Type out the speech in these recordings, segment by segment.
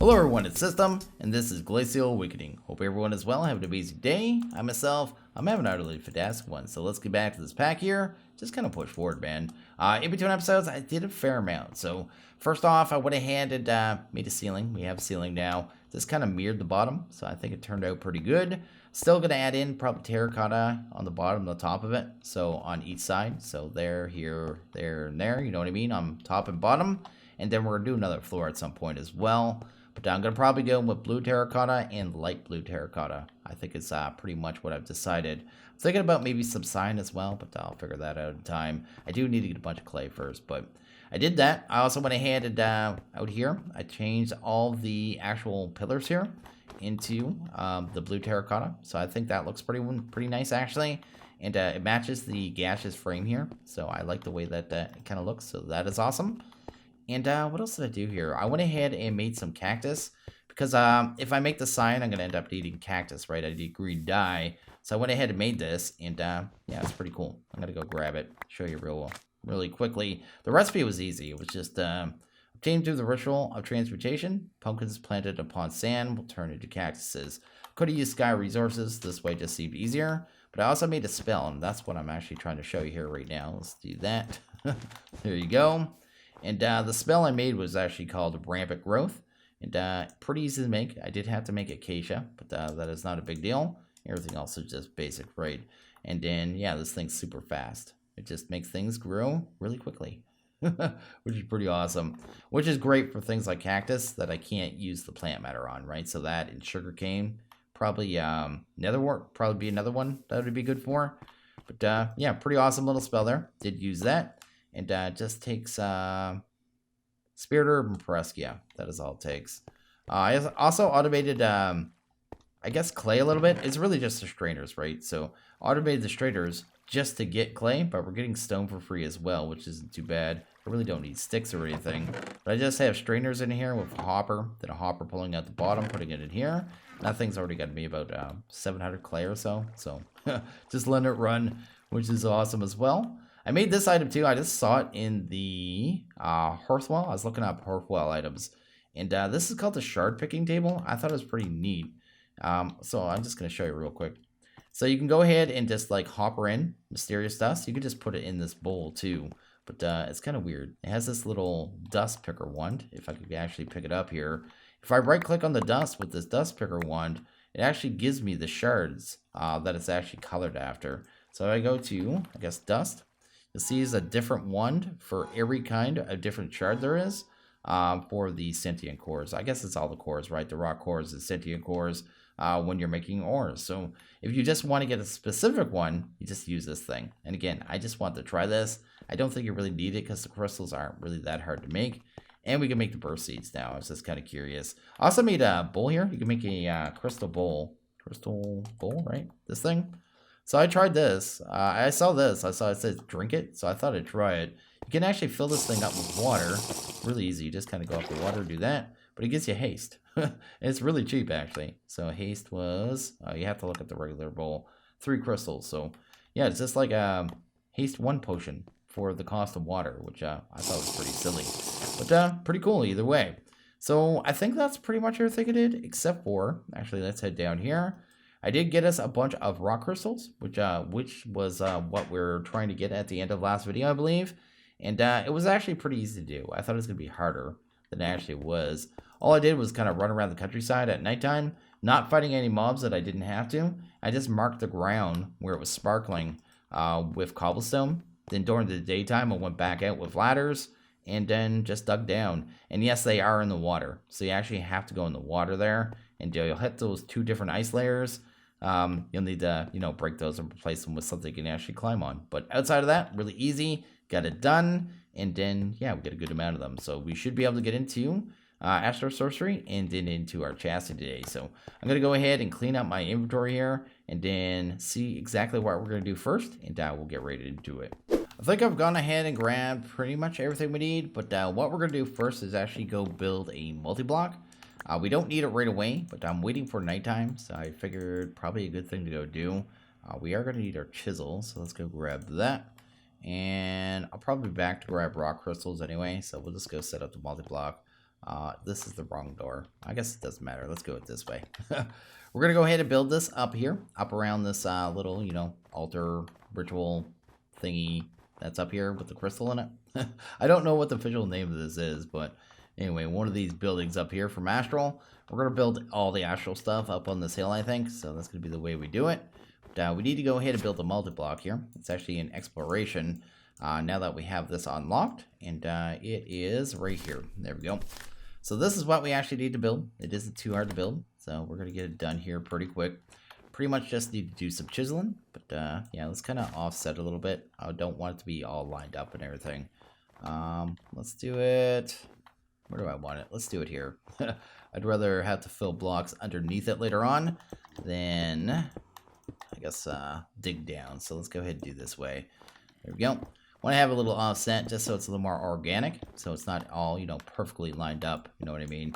Hello everyone, it's System, and this is Glacial Awakening. Hope everyone is well, have an amazing day. I'm having an utterly fantastic one, so let's get back to this pack here. Just kind of push forward, man. In between episodes, I did a fair amount. So first off, I went ahead and made a ceiling. We have a ceiling now. This kind of mirrored the bottom, so I think it turned out pretty good. Still going to add in probably terracotta on the bottom and the top of it, so on each side. So there, here, there, and there, you know what I mean, on top and bottom. And then we're going to do another floor at some point as well. But I'm going to probably go with blue terracotta and light blue terracotta. I think it's pretty much what I've decided. I'm thinking about maybe some sign as well, but I'll figure that out in time. I do need to get a bunch of clay first, but I did that. I also went ahead and out here, I changed all the actual pillars here into the blue terracotta. So I think that looks pretty nice actually. And it matches the gaseous frame here. So I like the way that it kind of looks. So that is awesome. And what else did I do here? I went ahead and made some cactus because if I make the sign, I'm going to end up needing cactus, right? I need green dye. So I went ahead and made this, and yeah, it's pretty cool. I'm going to go grab it, show you really quickly. The recipe was easy. It was just obtained through the ritual of transmutation. Pumpkins planted upon sand will turn into cactuses. Could have used sky resources. This way just seemed easier. But I also made a spell, and that's what I'm actually trying to show you here right now. Let's do that. There you go. And the spell I made was actually called Rampant Growth. And pretty easy to make. I did have to make acacia, but that is not a big deal. Everything else is just basic, right? And then, yeah, this thing's super fast. It just makes things grow really quickly, which is pretty awesome. Which is great for things like cactus that I can't use the plant matter on, right? So that and sugarcane, probably netherwort, probably be another one that would be good for. But yeah, pretty awesome little spell there. Did use that. And just takes Spirit Herb and Pereskia. That is all it takes. I also automated, I guess, clay a little bit. It's really just the strainers, right? So automated the strainers just to get clay, but we're getting stone for free as well, which isn't too bad. I really don't need sticks or anything. But I just have strainers in here with a hopper, then a hopper pulling out the bottom, putting it in here. That thing's already got me about 700 clay or so. So just letting it run, which is awesome as well. I made this item too. I just saw it in the Hearthwell. I was looking up Hearthwell items. And this is called the Chard picking table. I thought it was pretty neat. So I'm just going to show you real quick. So you can go ahead and just like hopper in mysterious dust. You can just put it in this bowl too. But it's kind of weird. It has this little dust picker wand. If I could actually pick it up here. If I right click on the dust with this dust picker wand, it actually gives me the shards that it's actually colored after. So I go to, I guess, dust. You'll see is a different wand for every kind of different shard there is for the sentient cores. I guess it's all the cores, right? The rock cores, the sentient cores when you're making ores. So if you just want to get a specific one, you just use this thing. And again, I just want to try this. I don't think you really need it because the crystals aren't really that hard to make. And we can make the burst seeds now. I was just kind of curious. I also made a bowl here. You can make a crystal bowl. Crystal bowl, right? This thing. So I tried this. I saw this. I saw it says drink it. So I thought I'd try it. You can actually fill this thing up with water. Really easy. You just kind of go up the water, do that. But it gives you haste. It's really cheap, actually. So haste was, you have to look at the regular bowl. 3 crystals. So yeah, it's just like a haste 1 potion for the cost of water, which I thought was pretty silly. But pretty cool either way. So I think that's pretty much everything I did, except for, actually, let's head down here. I did get us a bunch of rock crystals, which was what we're trying to get at the end of last video, I believe. And it was actually pretty easy to do. I thought it was going to be harder than it actually was. All I did was kind of run around the countryside at nighttime, not fighting any mobs that I didn't have to. I just marked the ground where it was sparkling with cobblestone. Then during the daytime, I went back out with ladders and then just dug down. And yes, they are in the water. So you actually have to go in the water there. And you'll hit those 2 different ice layers. You'll need to, break those and replace them with something you can actually climb on. But outside of that, really easy. Got it done. And then, yeah, we get a good amount of them. So we should be able to get into Astral Sorcery and then into our chassis today. So I'm going to go ahead and clean up my inventory here and then see exactly what we're going to do first. And we'll get right into it. I think I've gone ahead and grabbed pretty much everything we need. But what we're going to do first is actually go build a multi-block. We don't need it right away, but I'm waiting for nighttime, so I figured probably a good thing to go do. We are going to need our chisel, so let's go grab that. And I'll probably be back to grab rock crystals anyway, so we'll just go set up the multi-block. This is the wrong door. I guess it doesn't matter. Let's go it this way. We're going to go ahead and build this up here, up around this little, you know, altar ritual thingy that's up here with the crystal in it. I don't know what the official name of this is, but anyway, one of these buildings up here from Astral. We're going to build all the Astral stuff up on this hill, I think, so that's going to be the way we do it. But, we need to go ahead and build a multi-block here. It's actually an exploration now that we have this unlocked, and it is right here. There we go. So this is what we actually need to build. It isn't too hard to build, so we're going to get it done here pretty quick. Pretty much just need to do some chiseling, but yeah, let's kind of offset a little bit. I don't want it to be all lined up and everything. Let's do it. Where do I want it? Let's do it here. I'd rather have to fill blocks underneath it later on than, I guess, dig down. So let's go ahead and do this way. There we go. Want to have a little offset just so it's a little more organic, so it's not all, you know, perfectly lined up, you know what I mean,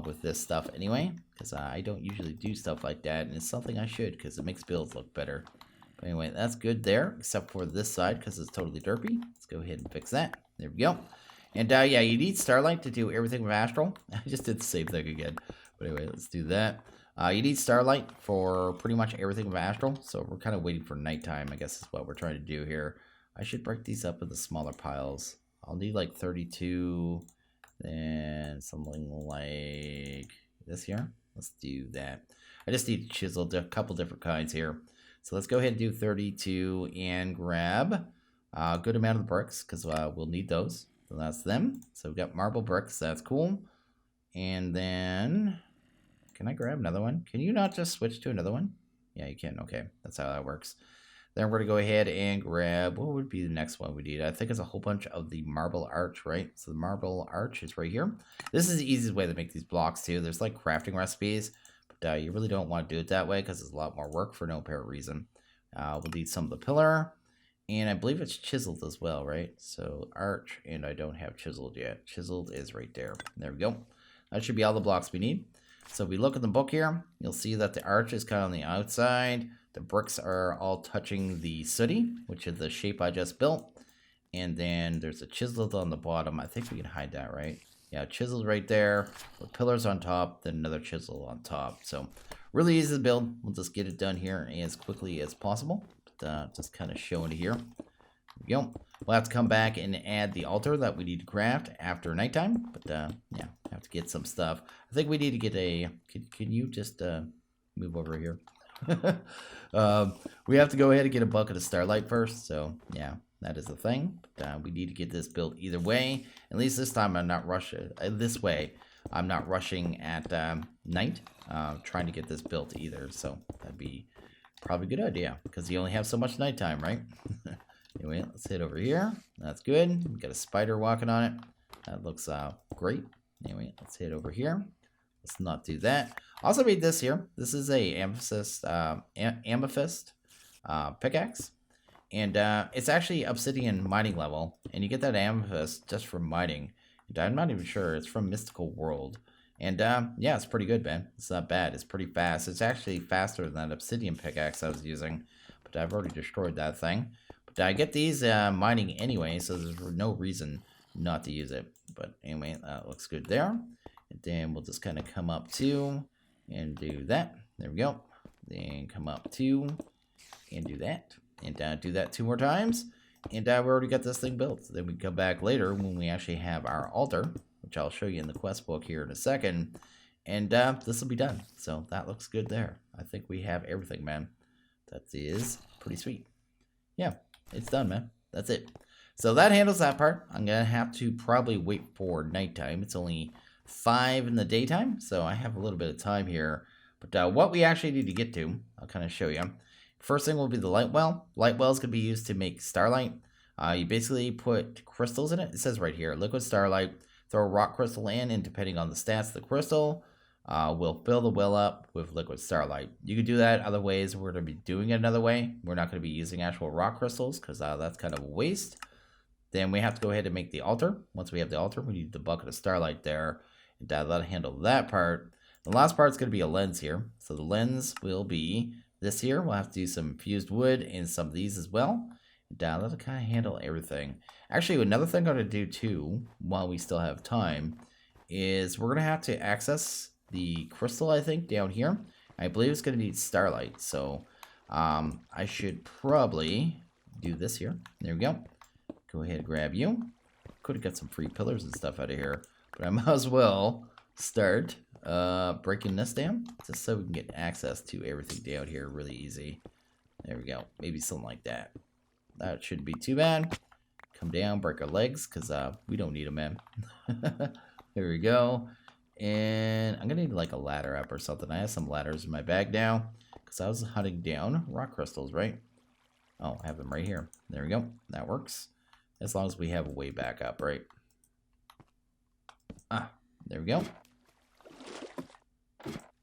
with this stuff anyway, because I don't usually do stuff like that, and it's something I should, because it makes builds look better. But anyway, that's good there, except for this side, because it's totally derpy. Let's go ahead and fix that. There we go. And yeah, you need Starlight to do everything with Astral. I just did the same thing again. But anyway, let's do that. You need Starlight for pretty much everything with Astral, so we're kind of waiting for nighttime, I guess is what we're trying to do here. I should break these up into smaller piles. I'll need like 32, then something like this here. Let's do that. I just need to chisel a couple different kinds here. So let's go ahead and do 32 and grab a good amount of the bricks, because we'll need those. So that's them. So we've got marble bricks. That's cool. And then, can I grab another one? Can you not just switch to another one? Yeah, you can. Okay, that's how that works. Then we're going to go ahead and grab, what would be the next one we need? I think it's a whole bunch of the marble arch, right? So the marble arch is right here. This is the easiest way to make these blocks too. There's like crafting recipes, but you really don't want to do it that way because it's a lot more work for no apparent reason. We'll need some of the pillar, and I believe it's chiseled as well, right? So arch, and I don't have chiseled yet. Chiseled is right there. There we go. That should be all the blocks we need. So if we look at the book here, you'll see that the arch is kind of on the outside. The bricks are all touching the sooty, which is the shape I just built. And then there's a chiseled on the bottom. I think we can hide that, right? Yeah, chiseled right there. With pillars on top, then another chisel on top. So really easy to build. We'll just get it done here as quickly as possible. But, just kind of showing it here. There we go. We'll have to come back and add the altar that we need to craft after nighttime. But yeah, have to get some stuff. I think we need to get a... Can you just move over here? We have to go ahead and get a bucket of starlight first, so yeah, that is the thing. But, we need to get this built either way. At least this time I'm not rushing this way. I'm not rushing at night trying to get this built either, so that'd be probably a good idea because you only have so much nighttime, right? Anyway, let's head over here. That's good. We got a spider walking on it. That looks great. Anyway, let's head over here. Let's not do that. Also made this here. This is a amethyst pickaxe. And it's actually obsidian mining level. And you get that amethyst just from mining. And I'm not even sure. It's from Mystical World. And yeah, it's pretty good, man. It's not bad. It's pretty fast. It's actually faster than that obsidian pickaxe I was using. But I've already destroyed that thing. But I get these mining anyway, so there's no reason not to use it. But anyway, that looks good there. And then we'll just kind of come up to and do that. There we go. Then come up to and do that. And do that 2 more times. And we already got this thing built. Then we come back later when we actually have our altar, which I'll show you in the quest book here in a second. And this will be done. So that looks good there. I think we have everything, man. That is pretty sweet. Yeah, it's done, man. That's it. So that handles that part. I'm going to have to probably wait for nighttime. It's only 5 in the daytime, so I have a little bit of time here. But what we actually need to get to, I'll kind of show you. First thing will be the light well. Light wells can be used to make starlight. You basically put crystals in it. It says right here, liquid starlight. Throw a rock crystal in, and depending on the stats of the crystal, we'll fill the well up with liquid starlight. You can do that other ways. We're going to be doing it another way. We're not going to be using actual rock crystals because that's kind of a waste. Then we have to go ahead and make the altar. Once we have the altar, we need the bucket of starlight there. And that'll handle that part. The last part's going to be a lens here. So the lens will be this here. We'll have to do some fused wood and some of these as well. And that'll kind of handle everything. Actually, another thing I'm going to do too, while we still have time, is we're going to have to access the crystal, I think, down here. I believe it's going to need starlight. So I should probably do this here. There we go. Go ahead and grab you. Could have got some free pillars and stuff out of here. But I might as well start breaking this down. Just so we can get access to everything down here really easy. There we go. Maybe something like that. That shouldn't be too bad. Come down, break our legs, because we don't need them, man. There we go. And I'm going to need like a ladder up or something. I have some ladders in my bag now. Because I was hunting down rock crystals, right? Oh, I have them right here. There we go. That works. As long as we have a way back up, right? Ah, there we go.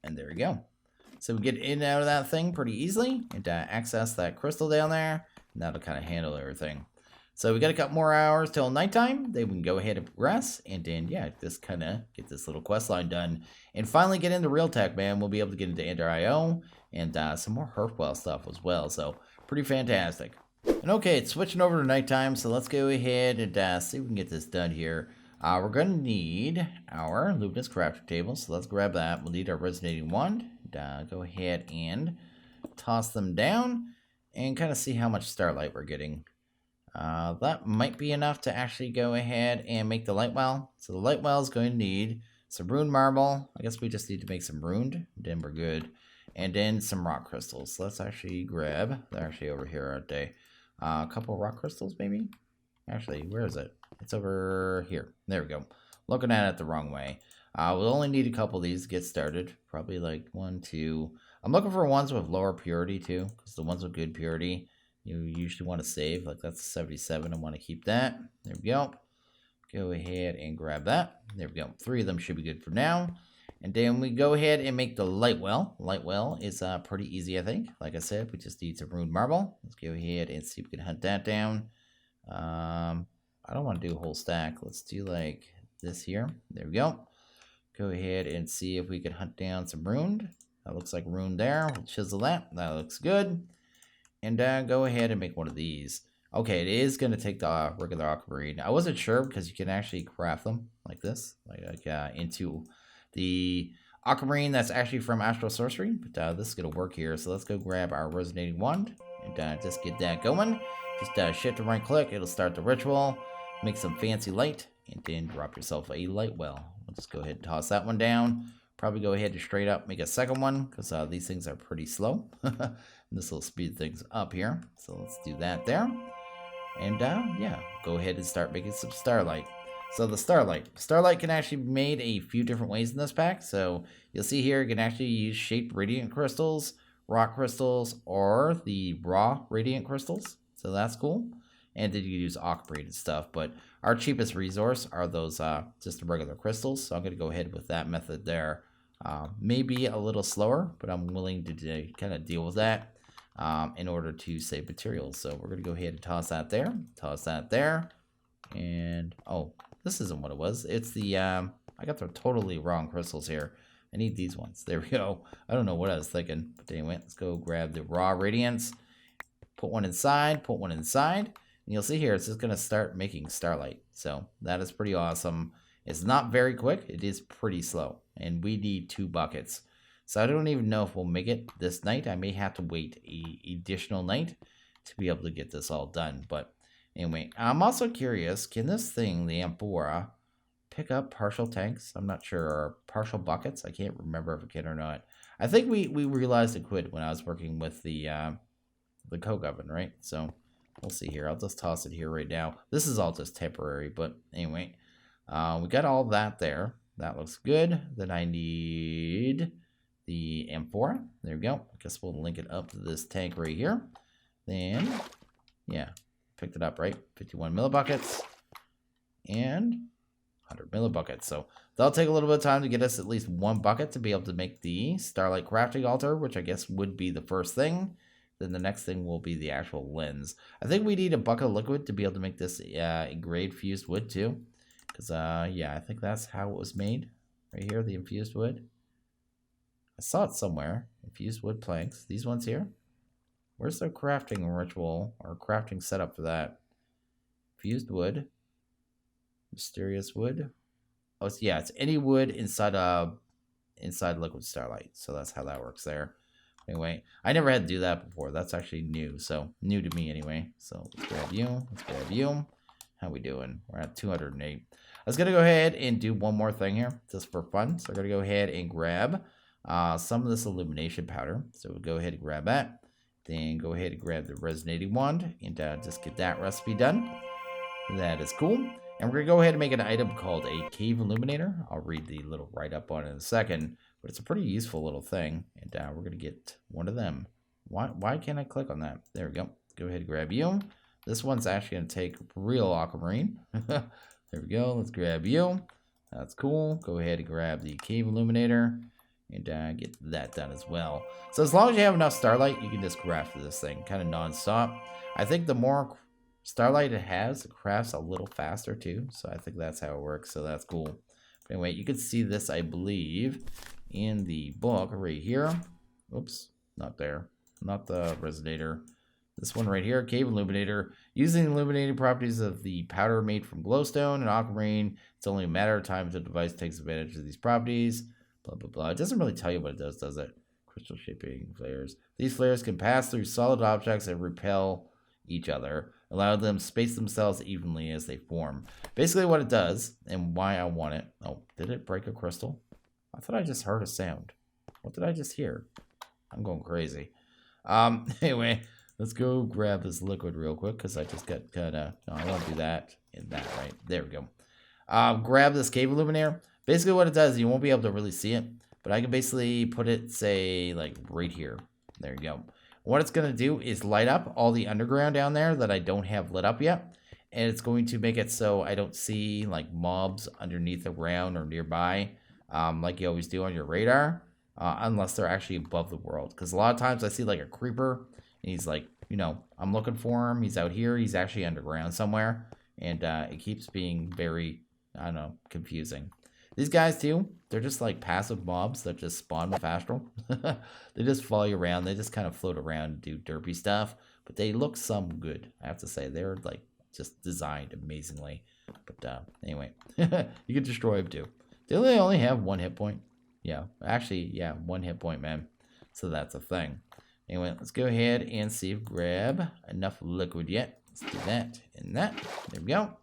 And there we go. So we get in and out of that thing pretty easily. And access that crystal down there. And that'll kind of handle everything. So we got a couple more hours till nighttime. Then we can go ahead and rest. And then, yeah, just kind of get this little quest line done. And finally get into Real Tech, man. We'll be able to get into Ender.io. And some more Hearthwell stuff as well. So pretty fantastic. And okay, it's switching over to nighttime. So let's go ahead and see if we can get this done here. We're going to need our Luminous crafting table. So let's grab that. We'll need our resonating wand. Go ahead and toss them down. And kind of see how much starlight we're getting. That might be enough to actually go ahead and make the light well. So the light well is going to need some runed marble. I guess we just need to make some runed. Then we're good. And then some rock crystals. So let's actually grab. They're actually over here, aren't they? A couple rock crystals, maybe? Actually, where is it? It's over here. There we go. Looking at it the wrong way. We'll only need a couple of these to get started. Probably like 1, 2. I'm looking for ones with lower purity too. Because the ones with good purity, you usually want to save. Like that's 77. I want to keep that. There we go. Go ahead and grab that. There we go. 3 of them should be good for now. And then we go ahead and make the light well. Light well is pretty easy, I think. Like I said, we just need some runed marble. Let's go ahead and see if we can hunt that down. I don't want to do a whole stack. Let's do like this here. There we go. Go ahead and see if we can hunt down some runed. That looks like runed there. We'll chisel that. That looks good. And go ahead and make one of these. Okay, it is going to take the regular aquamarine. I wasn't sure because you can actually craft them like this. Like into the aquamarine that's actually from Astral Sorcery. But this is going to work here. So let's go grab our resonating wand. And just get that going. Just shift and right click. It'll start the ritual. Make some fancy light. And then drop yourself a light well. We'll just go ahead and toss that one down. Probably go ahead and straight up make a second one. Because these things are pretty slow. This will speed things up here. So let's do that there. And yeah, go ahead and start making some starlight. So the starlight can actually be made a few different ways in this pack. So you'll see here, you can actually use shaped radiant crystals, rock crystals, or the raw radiant crystals. So that's cool. And then you can use aquamarine and stuff. But our cheapest resource are those just the regular crystals. So I'm going to go ahead with that method there. Maybe a little slower, but I'm willing to kind of deal with that. In order to save materials. So we're going to go ahead and toss that there. And, oh, this isn't what it was. It's the, I got the totally wrong crystals here. I need these ones. There we go. I don't know what I was thinking. But anyway, let's go grab the raw radiance. Put one inside. And you'll see here, it's just going to start making starlight. So that is pretty awesome. It's not very quick. It is pretty slow. And we need 2 buckets. So I don't even know if we'll make it this night. I may have to wait an additional night to be able to get this all done. But anyway, I'm also curious, can this thing, the Amphora, pick up partial tanks? I'm not sure. Or partial buckets? I can't remember if it can or not. I think we realized it could when I was working with the coke oven, right? So we'll see here. I'll just toss it here right now. This is all just temporary. But anyway, we got all that there. That looks good. Then I need the Amphora. There we go. I guess we'll link it up to this tank right here. Then, yeah, picked it up, right? 51 millibuckets and 100 millibuckets. So that'll take a little bit of time to get us at least 1 bucket to be able to make the Starlight Crafting Altar, which I guess would be the first thing. Then the next thing will be the actual lens. I think we need a bucket of liquid to be able to make this engraved fused wood too. Because, yeah, I think that's how it was made. Right here, the infused wood. I saw it somewhere. Infused wood planks. These ones here. Where's the crafting ritual or crafting setup for that? Fused wood. Mysterious wood. Oh, yeah, it's any wood inside liquid starlight. So that's how that works there. Anyway, I never had to do that before. That's actually new. So new to me anyway. So let's grab you. Let's grab you. How we doing? We're at 208. I was going to go ahead and do one more thing here just for fun. So we're going to go ahead and grab some of this Illumination Powder. So we'll go ahead and grab that. Then go ahead and grab the Resonating Wand and just get that recipe done. That is cool. And we're going to go ahead and make an item called a Cave Illuminator. I'll read the little write-up on it in a second. But it's a pretty useful little thing. And we're going to get one of them. Why can't I click on that? There we go. Go ahead and grab you. This one's actually going to take real aquamarine. There we go. Let's grab you. That's cool. Go ahead and grab the Cave Illuminator. And get that done as well. So as long as you have enough starlight, you can just craft this thing kind of non-stop. I think the more starlight it has, it crafts a little faster too. So I think that's how it works. So that's cool. But anyway, you can see this, I believe, in the book right here. Oops, not there. Not the resonator. This one right here, Cave Illuminator. Using the illuminating properties of the powder made from glowstone and aquamarine, it's only a matter of time until the device takes advantage of these properties. Blah, blah, blah. It doesn't really tell you what it does it? Crystal shaping flares. These flares can pass through solid objects and repel each other, allow them to space themselves evenly as they form. Basically what it does, and why I want it. Oh, did it break a crystal? I thought I just heard a sound. What did I just hear? I'm going crazy. Anyway, let's go grab this liquid real quick, because I just got kind of... No, I want to do that and that, right? There we go. Grab this Cave Illuminator. Basically what it does, you won't be able to really see it, but I can basically put it, say, like right here. There you go. What it's going to do is light up all the underground down there that I don't have lit up yet. And it's going to make it so I don't see like mobs underneath the ground or nearby, like you always do on your radar, unless they're actually above the world. Because a lot of times I see like a creeper and he's like, you know, I'm looking for him. He's out here. He's actually underground somewhere. And it keeps being very, I don't know, confusing. These guys too, they're just like passive mobs that just spawn with Astral. They just follow you around. They just kind of float around and do derpy stuff. But they look some good, I have to say. They're like just designed amazingly. But anyway, you can destroy them too. They only have 1 hit point. Yeah, actually, yeah, 1 hit point, man. So that's a thing. Anyway, let's go ahead and see if grab enough liquid yet. Let's do that and that. There we go.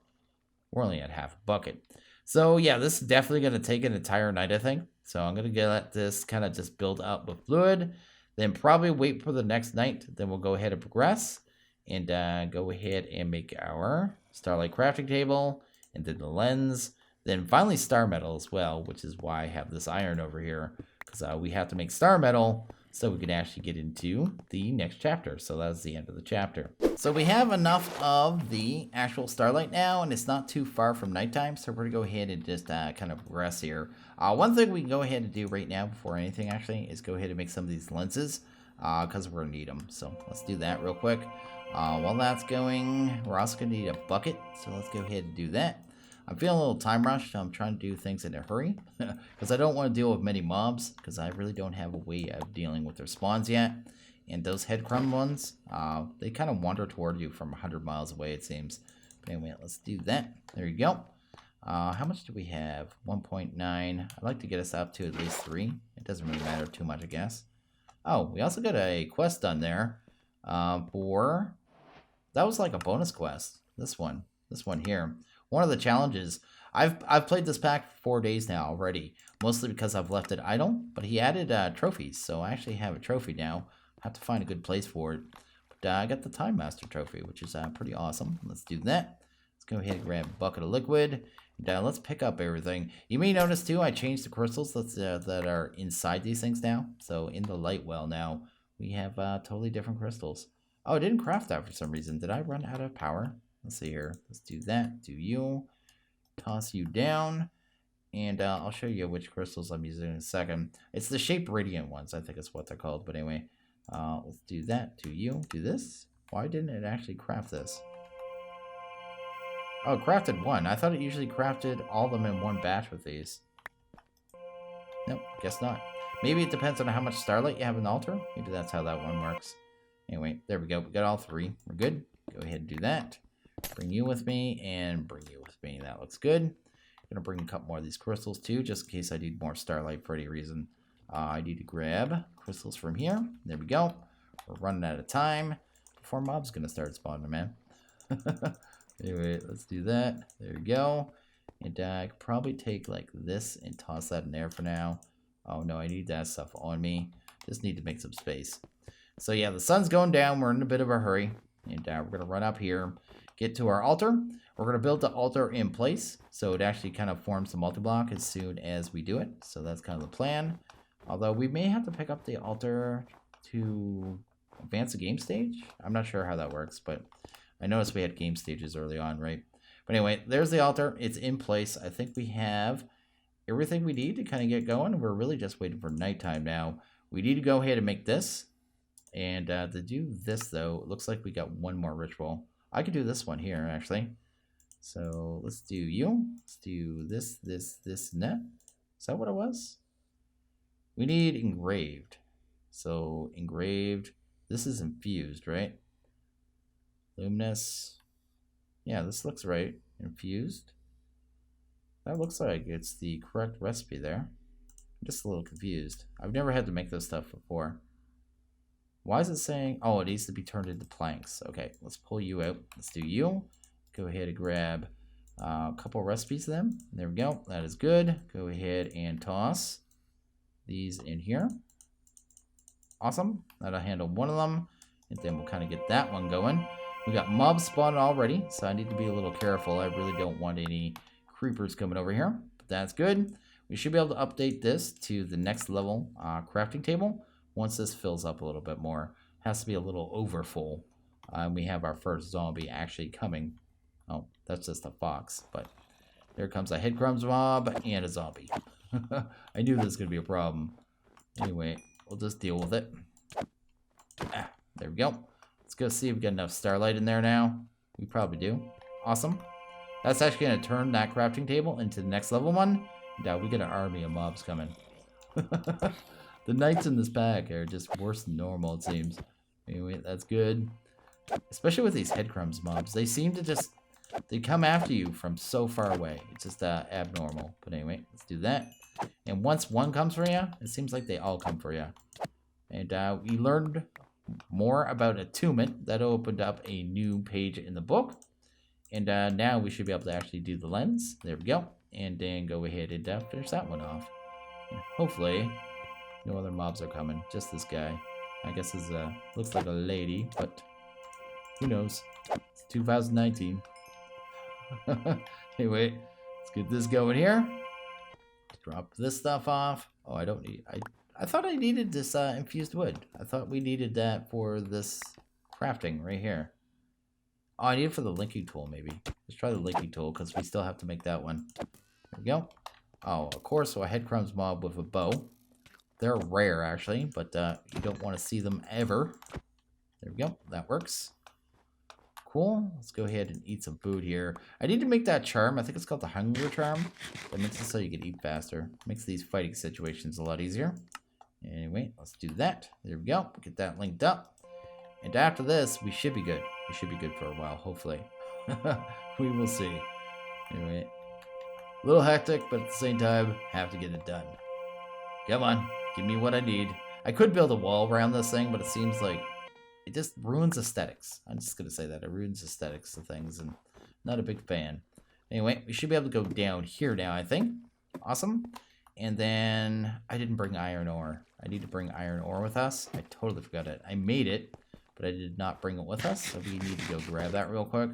We're only at half a bucket. So yeah, this is definitely going to take an entire night, I think. So I'm going to let this kind of just build up with fluid. Then probably wait for the next night. Then we'll go ahead and progress. And go ahead and make our starlight crafting table. And then the lens. Then finally star metal as well, which is why I have this iron over here. Because we have to make star metal so we can actually get into the next chapter. So that's the end of the chapter. So we have enough of the actual starlight now, and it's not too far from nighttime. So we're going to go ahead and just kind of progress here. One thing we can go ahead and do right now before anything actually is go ahead and make some of these lenses because we're going to need them. So let's do that real quick. While that's going, we're also going to need a bucket. So let's go ahead and do that. I'm feeling a little time rushed. I'm trying to do things in a hurry because I don't want to deal with many mobs because I really don't have a way of dealing with their spawns yet. And those head crumb ones, they kind of wander toward you from 100 miles away, it seems. But anyway, let's do that. There you go. How much do we have? 1.9. I'd like to get us up to at least 3. It doesn't really matter too much, I guess. Oh, we also got a quest done there for... That was like a bonus quest. This one here. One of the challenges, I've played this pack for 4 days now already, mostly because I've left it idle, but he added trophies, so I actually have a trophy now. I have to find a good place for it. But I got the Time Master trophy, which is pretty awesome. Let's do that. Let's go ahead and grab a bucket of liquid. And let's pick up everything. You may notice too, I changed the crystals that are inside these things now. So in the light well now, we have totally different crystals. Oh, I didn't craft that for some reason. Did I run out of power? Let's see here. Let's do that. Do you. Toss you down. And I'll show you which crystals I'm using in a second. It's the Shape Radiant ones. I think it's what they're called. But anyway, let's do that. Do you. Do this. Why didn't it actually craft this? Oh, it crafted one. I thought it usually crafted all of them in one batch with these. Nope, guess not. Maybe it depends on how much starlight you have in the altar. Maybe that's how that one works. Anyway, there we go. We got all 3. We're good. Go ahead and do that. Bring you with me and bring you with me. That looks good. Gonna bring a couple more of these crystals too, just in case I need more starlight for any reason. I need to grab crystals from here. There we go. We're running out of time before mob's gonna start spawning, man. Anyway, let's do that. There we go. And I could probably take like this and toss that in there for now. Oh no, I need that stuff on me. Just need to make some space. So yeah, the sun's going down. We're in a bit of a hurry. And we're going to run up here, get to our altar. We're going to build the altar in place, so it actually kind of forms the multi-block as soon as we do it. So that's kind of the plan. Although we may have to pick up the altar to advance the game stage. I'm not sure how that works, but I noticed we had game stages early on, right? But anyway, there's the altar. It's in place. I think we have everything we need to kind of get going. We're really just waiting for nighttime now. We need to go ahead and make this. And to do this, though, it looks like we got one more ritual. I could do this one here, actually. So let's do you. Let's do this, and that. Is that what it was? We need engraved. So engraved. This is infused, right? Luminous. Yeah, this looks right. Infused. That looks like it's the correct recipe there. I'm just a little confused. I've never had to make this stuff before. Why is it saying, oh, it needs to be turned into planks. Okay, let's pull you out. Let's do you. Go ahead and grab a couple recipes of them. There we go. That is good. Go ahead and toss these in here. Awesome. That'll handle one of them. And then we'll kind of get that one going. We got mobs spawning already, so I need to be a little careful. I really don't want any creepers coming over here. But that's good. We should be able to update this to the next level crafting table. Once this fills up a little bit more, has to be a little over full. We have our first zombie actually coming. Oh, that's just a fox, but there comes a headcrumbs mob and a zombie. I knew this was going to be a problem. Anyway, we'll just deal with it. There we go. Let's go see if we got enough starlight in there now. We probably do. Awesome. That's actually going to turn that crafting table into the next level one. Now we got an army of mobs coming. The knights in this pack are just worse than normal, it seems. Anyway, that's good. Especially with these headcrumbs mobs. They seem to just... They come after you from so far away. It's just abnormal. But anyway, let's do that. And once one comes for you, it seems like they all come for you. And we learned more about attunement. That opened up a new page in the book. And now we should be able to actually do the lens. There we go. And then go ahead and finish that one off. And hopefully... no other mobs are coming. Just this guy. I guess this looks like a lady, but who knows? It's 2019. Anyway, let's get this going here. Drop this stuff off. Oh, I don't need... I thought I needed this infused wood. I thought we needed that for this crafting right here. Oh, I need it for the linking tool, maybe. Let's try the linking tool, because we still have to make that one. There we go. Oh, of course, so a headcrumbs mob with a bow. They're rare, actually, but you don't want to see them ever. There we go. That works. Cool. Let's go ahead and eat some food here. I need to make that charm. I think it's called the hunger charm. That makes it so you can eat faster. Makes these fighting situations a lot easier. Anyway, let's do that. There we go. Get that linked up. And after this, we should be good. We should be good for a while, hopefully. We will see. Anyway, a little hectic, but at the same time, have to get it done. Come on. Give me what I need. I could build a wall around this thing, but it seems like it just ruins aesthetics. I'm just going to say that. It ruins aesthetics of things, and not a big fan. Anyway, we should be able to go down here now, I think. Awesome. And then I didn't bring iron ore. I need to bring iron ore with us. I totally forgot it. I made it, but I did not bring it with us, so we need to go grab that real quick.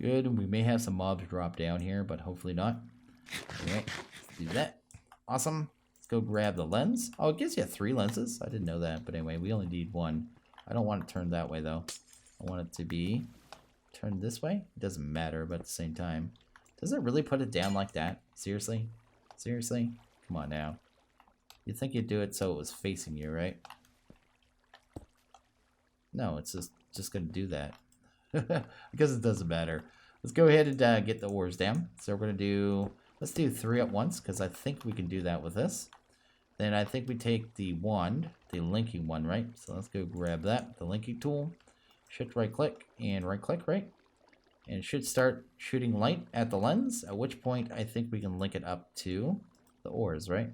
Good. We may have some mobs drop down here, but hopefully not. Anyway, let's do that. Awesome. Go grab the lens. Oh, it gives you 3 lenses. I didn't know that, but anyway, we only need 1. I don't want it turned that way, though. I want it to be turned this way. It doesn't matter, but at the same time. Does it really put it down like that? Seriously? Seriously? Come on now. You'd think you'd do it so it was facing you, right? No, it's just going to do that. Because it doesn't matter. Let's go ahead and get the ores down. So we're going to do... Let's do 3 at once, because I think we can do that with this. Then I think we take the wand, the linking one, right? So let's go grab that, the linking tool. Shift right click and right click, right? And it should start shooting light at the lens, at which point I think we can link it up to the ores, right?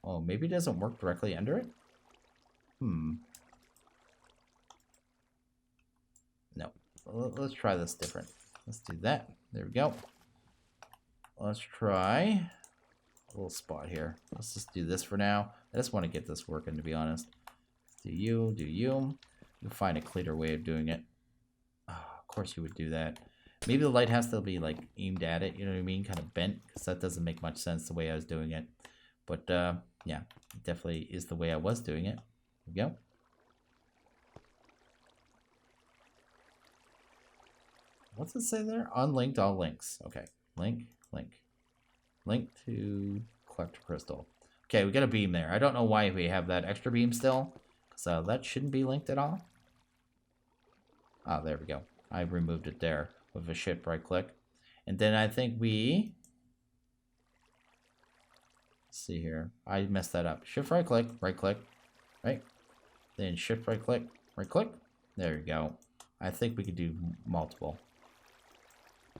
Oh, maybe it doesn't work directly under it? No. Let's try this different. Let's do that. There we go. Let's try a little spot here. Let's just do this for now. I just want to get this working, to be honest. Do you. You'll find a cleaner way of doing it. Oh, of course you would do that. Maybe the light has to be like aimed at it, you know what I mean? Kind of bent, because that doesn't make much sense the way I was doing it. But yeah, it definitely is the way I was doing it. There we go. What's it say there? Unlinked all links. Okay. Link. Link to collect crystal. Okay, we got a beam there. I don't know why we have that extra beam still. So that shouldn't be linked at all. Oh, there we go. I removed it there with a shift right click. And then I think we... Let's see here. I messed that up. Shift right click, right? Then shift right click. There we go. I think we could do multiple.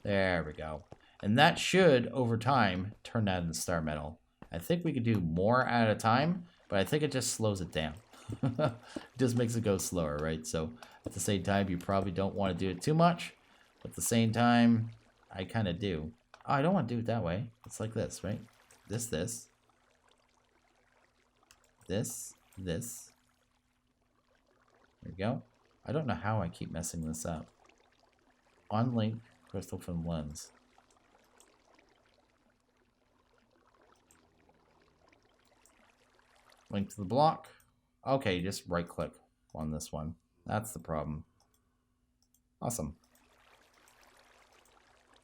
There we go. And that should, over time, turn that into star metal. I think we could do more at a time, but I think it just slows it down. It just makes it go slower, right? So at the same time, you probably don't want to do it too much. But at the same time, I kind of do. Oh, I don't want to do it that way. It's like this, right? This. There we go. I don't know how I keep messing this up. Unlink crystal from lens. Link to the block. Okay, just right click on this one. That's the problem. Awesome.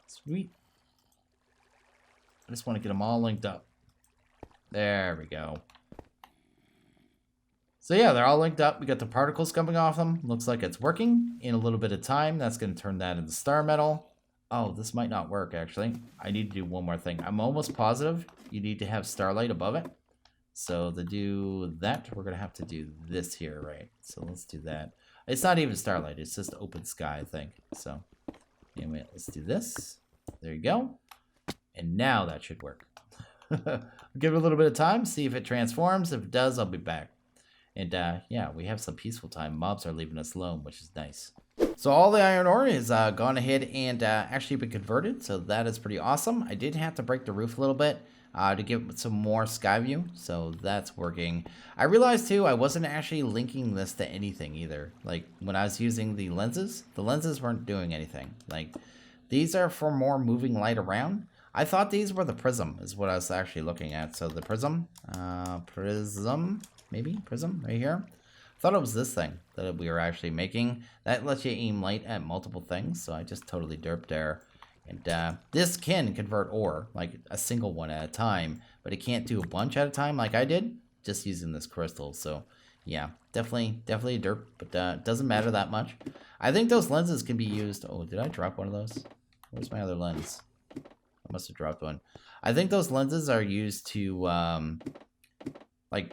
Sweet. I just want to get them all linked up. There we go. So yeah, they're all linked up. We got the particles coming off them. Looks like it's working. In a little bit of time, that's going to turn that into star metal. Oh, this might not work, actually. I need to do one more thing. I'm almost positive you need to have starlight above it. So to do that, we're going to have to do this here, right? So let's do that. It's not even starlight. It's just open sky, I think. So anyway, let's do this. There you go. And now that should work. Give it a little bit of time, see if it transforms. If it does, I'll be back. And yeah, we have some peaceful time. Mobs are leaving us alone, which is nice. So all the iron ore is gone ahead and actually been converted. So that is pretty awesome. I did have to break the roof a little bit to give it some more sky view. So that's working. I realized too, I wasn't actually linking this to anything either. Like when I was using the lenses weren't doing anything. Like these are for more moving light around. I thought these were the prism is what I was actually looking at. So the prism, maybe prism right here. I thought it was this thing that we were actually making. That lets you aim light at multiple things. So I just totally derped there. And this can convert ore, like a single one at a time, but it can't do a bunch at a time like I did, just using this crystal. So yeah, definitely a derp, but it doesn't matter that much. I think those lenses can be used. Oh, did I drop one of those? Where's my other lens? I must have dropped one. I think those lenses are used to like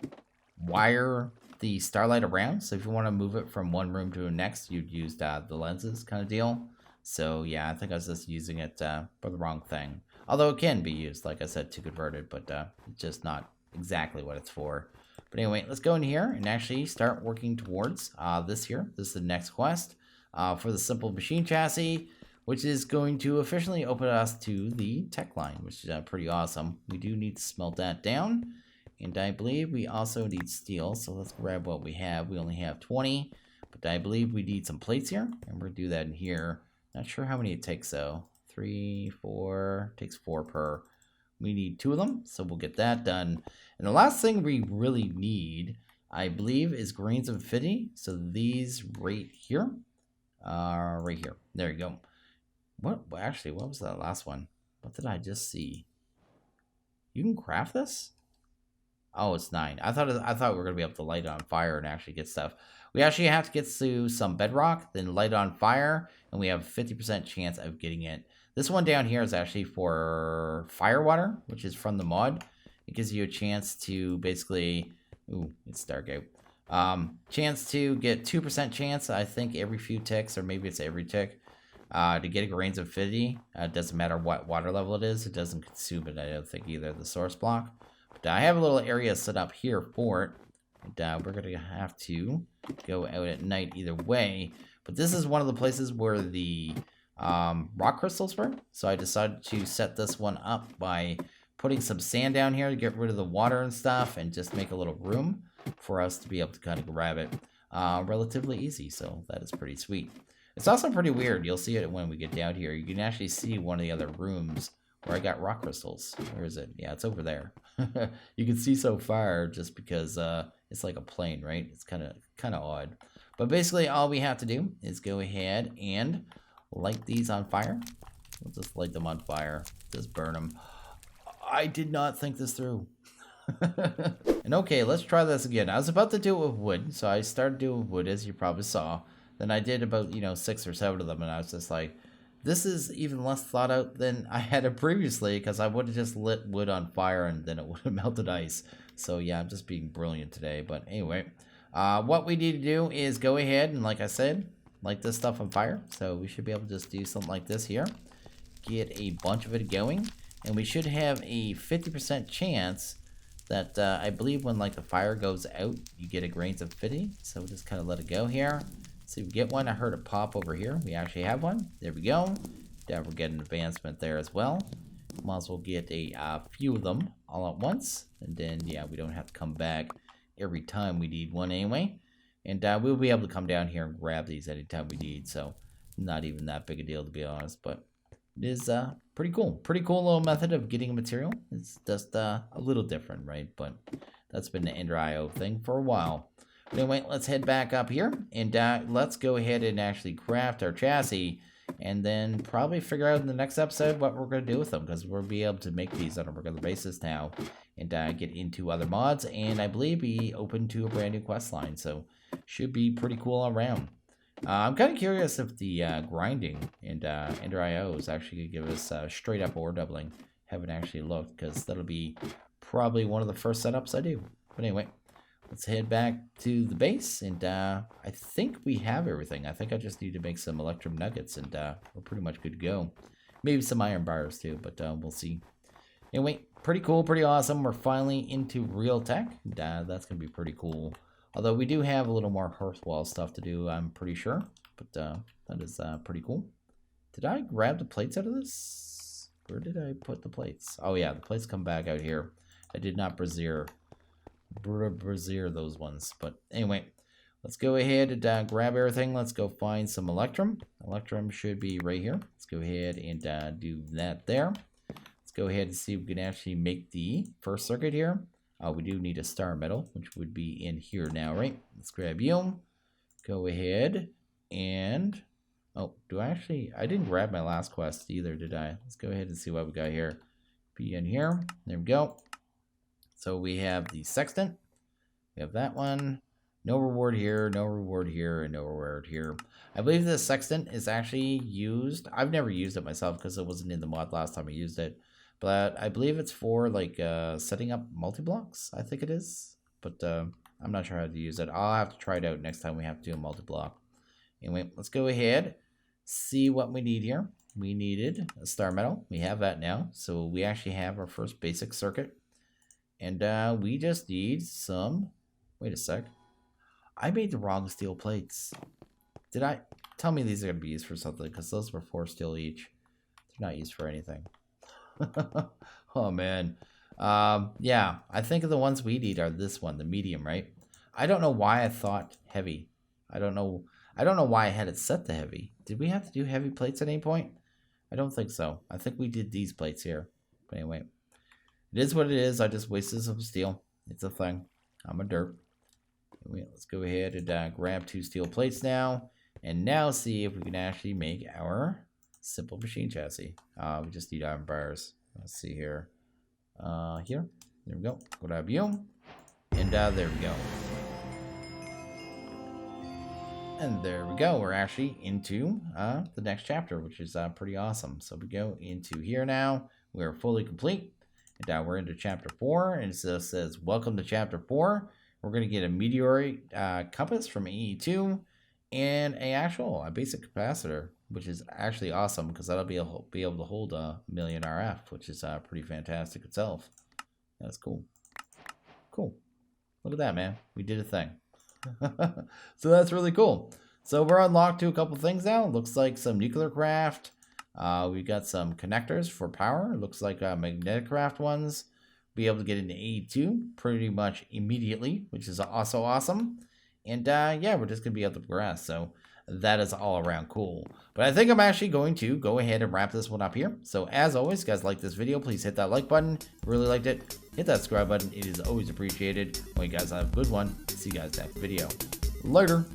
wire the starlight around. So if you want to move it from one room to the next, you'd use the lenses kind of deal. So yeah, I think I was just using it for the wrong thing. Although it can be used, like I said, to convert it, but it's just not exactly what it's for. But anyway, let's go in here and actually start working towards this here. This is the next quest for the simple machine chassis, which is going to officially open us to the tech line, which is pretty awesome. We do need to smelt that down. And I believe we also need steel, so let's grab what we have. We only have 20, but I believe we need some plates here, and we're going to do that in here. Not sure how many it takes, though. 3, 4, takes 4 per. We need 2 of them, so we'll get that done. And the last thing we really need, I believe, is grains of infinity. So these right here. Right here. There you go. Actually, what was that last one? What did I just see? You can craft this? Oh, it's 9. I thought we were going to be able to light it on fire and actually get stuff. We actually have to get to some bedrock, then light it on fire, and we have a 50% chance of getting it. This one down here is actually for fire water, which is from the mod. It gives you a chance to basically... Ooh, it's dark out. Chance to get 2% chance, I think, every few ticks, or maybe it's every tick, to get a grains of affinity. It doesn't matter what water level it is. It doesn't consume it, I don't think, either, the source block. But I have a little area set up here for it. And we're going to have to go out at night either way. But this is one of the places where the rock crystals were. So I decided to set this one up by putting some sand down here to get rid of the water and stuff, and just make a little room for us to be able to kind of grab it relatively easy. So that is pretty sweet. It's also pretty weird. You'll see it when we get down here. You can actually see one of the other rooms where I got rock crystals. Where is it? Yeah, it's over there. You can see so far just because it's like a plane, right? It's kind of odd. But basically all we have to do is go ahead and light these on fire. We'll just light them on fire. Just burn them. I did not think this through. And okay, let's try this again. I was about to do it with wood, so I started doing wood, as you probably saw. Then I did about, 6 or 7 of them, and I was just like, this is even less thought out than I had it previously, because I would have just lit wood on fire and then it would have melted ice. So yeah, I'm just being brilliant today. But anyway, what we need to do is go ahead and, like I said, light this stuff on fire. So we should be able to just do something like this here. Get a bunch of it going. And we should have a 50% chance that I believe when like the fire goes out, you get a grains of affinity. So we'll just kind of let it go here. See if we get one. I heard it pop over here. We actually have one. There we go. Now we're getting advancement there as well. Might as well get a few of them all at once. And then, yeah, we don't have to come back every time we need one anyway. And we'll be able to come down here and grab these anytime we need. So not even that big a deal, to be honest. But it is pretty cool. Pretty cool little method of getting a material. It's just a little different, right? But that's been the Ender IO thing for a while. But anyway, let's head back up here. And let's go ahead and actually craft our chassis. And then probably figure out in the next episode what we're going to do with them. Because we'll be able to make these on a regular basis now. And get into other mods. And I believe be open to a brand new quest line. So should be pretty cool all around. I'm kind of curious if the grinding and Ender IO is actually going to give us straight up ore doubling. Haven't actually looked, because that'll be probably one of the first setups I do. But anyway, let's head back to the base. And I think we have everything. I think I just need to make some electrum nuggets, and we're pretty much good to go. Maybe some iron bars too, but we'll see. Anyway, pretty cool, pretty awesome. We're finally into real tech. And, that's going to be pretty cool. Although we do have a little more hearth wall stuff to do, I'm pretty sure. But that is pretty cool. Did I grab the plates out of this? Where did I put the plates? Oh yeah, the plates come back out here. I did not brazier those ones. But anyway, let's go ahead and grab everything. Let's go find some electrum. Electrum should be right here. Let's go ahead and do that there. Let's go ahead and see if we can actually make the first circuit here. We do need a star metal, which would be in here now, right? Let's grab you. Go ahead and... Oh, I didn't grab my last quest either, did I? Let's go ahead and see what we got here. Be in here. There we go. So we have the Sextant. We have that one. No reward here, no reward here, and no reward here. I believe the Sextant is actually used. I've never used it myself because it wasn't in the mod last time I used it. But I believe it's for, like, setting up multi-blocks, I think it is. But I'm not sure how to use it. I'll have to try it out next time we have to do a multi-block. Anyway, let's go ahead, see what we need here. We needed a star metal. We have that now. So we actually have our first basic circuit. And we just need some... Wait a sec. I made the wrong steel plates. Did I? Tell me these are going to be used for something, because those were 4 steel each. They're not used for anything. Oh man. Yeah, I think the ones we need are this one, the medium, right? I don't know why I thought heavy. I don't know why I had it set to heavy. Did we have to do heavy plates at any point? I don't think so. I think we did these plates here. But anyway, it is what it is. I just wasted some steel. It's a thing. I'm a derp. Anyway, let's go ahead and grab 2 steel plates now. And now see if we can actually make our simple machine chassis. We just need iron bars. Let's see here. Here. There we go. Grab you. And there we go. And there we go. We're actually into the next chapter, which is pretty awesome. So we go into here now. We're fully complete. And we're into chapter 4. And it says, welcome to chapter 4. We're going to get a meteorite compass from AE2 and a basic capacitor, which is actually awesome because that'll be able to hold a million RF, which is pretty fantastic itself. That's cool. Cool. Look at that, man. We did a thing. So that's really cool. So we're unlocked to a couple things now. Looks like some nuclear craft. We've got some connectors for power. Looks like magnetic craft ones. Be able to get into A2 pretty much immediately, which is also awesome. And yeah, we're just going to be able to progress. So that is all around cool. But I think I'm actually going to go ahead and wrap this one up here. So as always, guys, like this video, please hit that like button. If you really liked it, hit that subscribe button. It is always appreciated. Well, you guys have a good one. See you guys next video. Later.